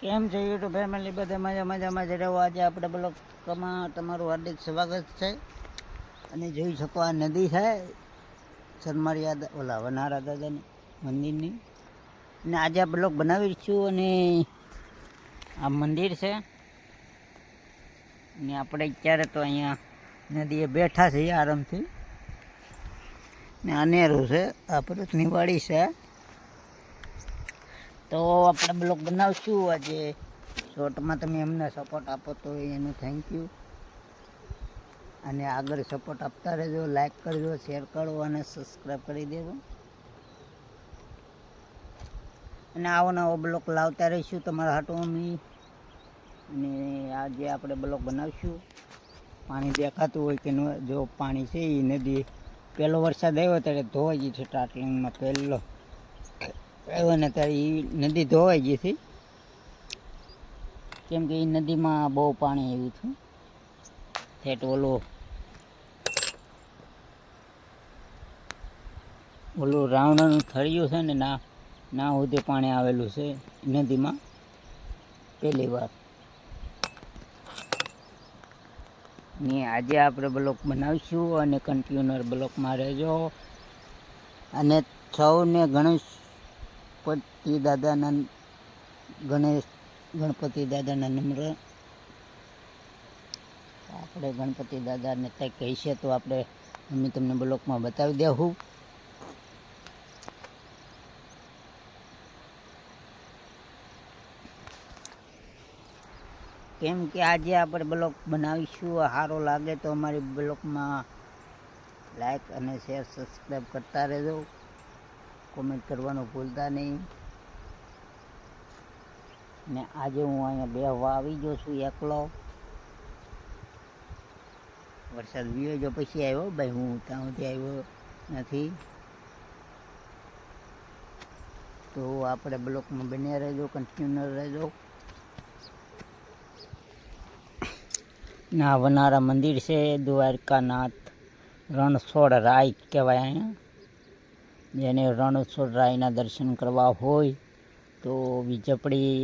કેમ છે YouTube family? બધા મજામાં જ રહો. આજે આપણે બ્લોગમાં તમારું હાર્દિક સ્વાગત છે. અને જોઈ શકો આ નદી છે સરમાળિયા ઓલા વનારા દાદાની મંદિરની. અને આજે આ બ્લોગ બનાવીશું. અને આ મંદિર છે ને આપણે અત્યારે તો અહીંયા નદીએ બેઠા છીએ આરામથી. ને અનેરું છે, આ પર્વતની વાડી છે. તો આપણે બ્લોગ બનાવશું આજે. શોર્ટમાં તમે એમને સપોર્ટ આપો તો એનું થેન્ક યુ. અને આગળ સપોર્ટ આપતા રહેજો, લાઈક કરજો, શેર કરો અને સબસ્ક્રાઈબ કરી દેજો. અને આવો નવો બ્લોગ લાવતા રહીશું તમારા હાટું અમે. અને આજે આપણે બ્લોગ બનાવશું. પાણી દેખાતું હોય કે જો પાણી છે એ નદી પહેલો વરસાદ આવ્યો ત્યારે ધોવાઈ ગઈ છે. સ્ટાર્ટિંગમાં પહેલો આવ્યો ને ત્યારે એ નદી ધોવાઈ ગઈ હતી, કેમ કે એ નદીમાં બહુ પાણી આવ્યું હતું. ઠેઠ ઓલું રાવણનું થળિયું છે ને ના સુધી પાણી આવેલું છે નદીમાં પહેલી વાર. ને આજે આપણે બ્લોક બનાવીશું અને કન્ટિન્યુઅર બ્લોકમાં રહેજો. અને સૌને ગણપતિ દાદાના નમ્ર. આપણે ગણપતિ દાદાને કંઈક કહીશે તો અમે તમને બ્લોકમાં બતાવી દેવું. કેમ કે આજે આપણે બ્લોગ બનાવીશું. સારો લાગે તો અમારી બ્લોગમાં લાઈક અને શેર સબસ્ક્રાઈબ કરતા રહેજો. કોમેન્ટ કરવાનું ભૂલતા નહીં. ને આજે હું અહીંયા બેહવા આવી ગયો છું એકલો. વરસાદ વિયો જો પછી આવ્યો ભાઈ, હું ત્યાંથી આવ્યો નથી. તો આપણે બ્લોકમાં બન્યા રહેજો, કન્ટિન્યુઅર રહેજો. ના વનારા મંદિર છે, દ્વારકાનાથ રણછોડ રાય કહેવાય અહીંયા. જેને રણછોડ રાયના દર્શન કરવા હોય તો વીજપડી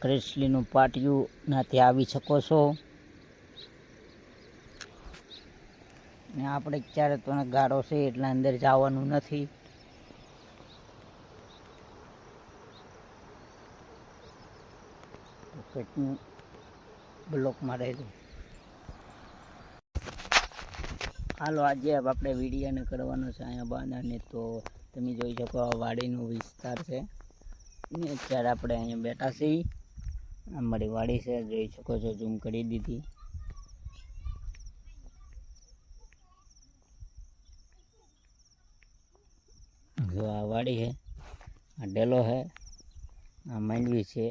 ક્રેસલીનું પાટિયું નાથી આવી શકો છો. ને આપણે ક્યારે તો ગાળો છે એટલે અંદર જવાનું નથી. બ્લોકમાં રહેજો. હાલો આજે આપણે વિડીયોને કરવાનો છે અહીંયા બાંધાને. તો તમે જોઈ શકો આ વાડીનો વિસ્તાર છે ને અત્યારે આપણે અહીંયા બેઠા છીએ. અમારી વાડી છે, જોઈ શકો છો, ઝૂમ કરી દીધી. જો આ વાડી છે, આ ડેલો છે, આ માંડવી છે,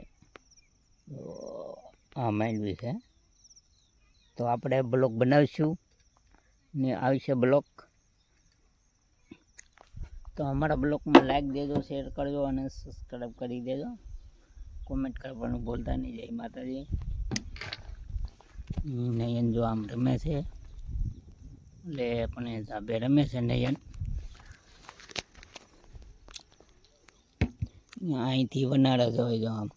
આ માંડવી છે. તો આપણે બ્લોક બનાવીશું ને આવશે બ્લોક. તો અમારા બ્લોકમાં લાઈક દેજો, શેર કરજો અને સબસ્ક્રાઈબ કરી દેજો. કોમેન્ટ કરવાનું ભૂલતા નહીં. જય માતાજી. નયન જો આમ રમે છે, એટલે પણ ધાબે રમે છે નયન. અહીંથી વનારા જોઈ જો આમ.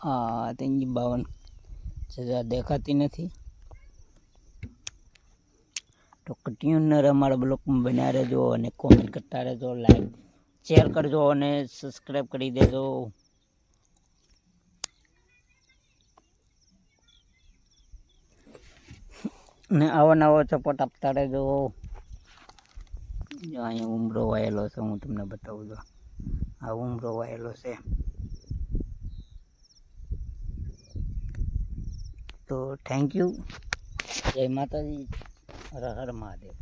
હા 52 સજા દેખાતી નથી. તો કન્ટિન્યુઅર અમારા બ્લોકમાં બન્યા રહેજો અને કોમેન્ટ કરતા રહેજો, લાઈક શેર કરજો અને સબસ્ક્રાઈબ કરી દેજો. ને આવો નવો સપોર્ટ આપતા રહેજો. જો અહીંયા ઉમરો વાયેલો છે, હું તમને બતાવું છું. આ ઉમરો વાયેલો છે. તો થેન્ક યુ. જય માતાજી. હર હર મહાદેવ.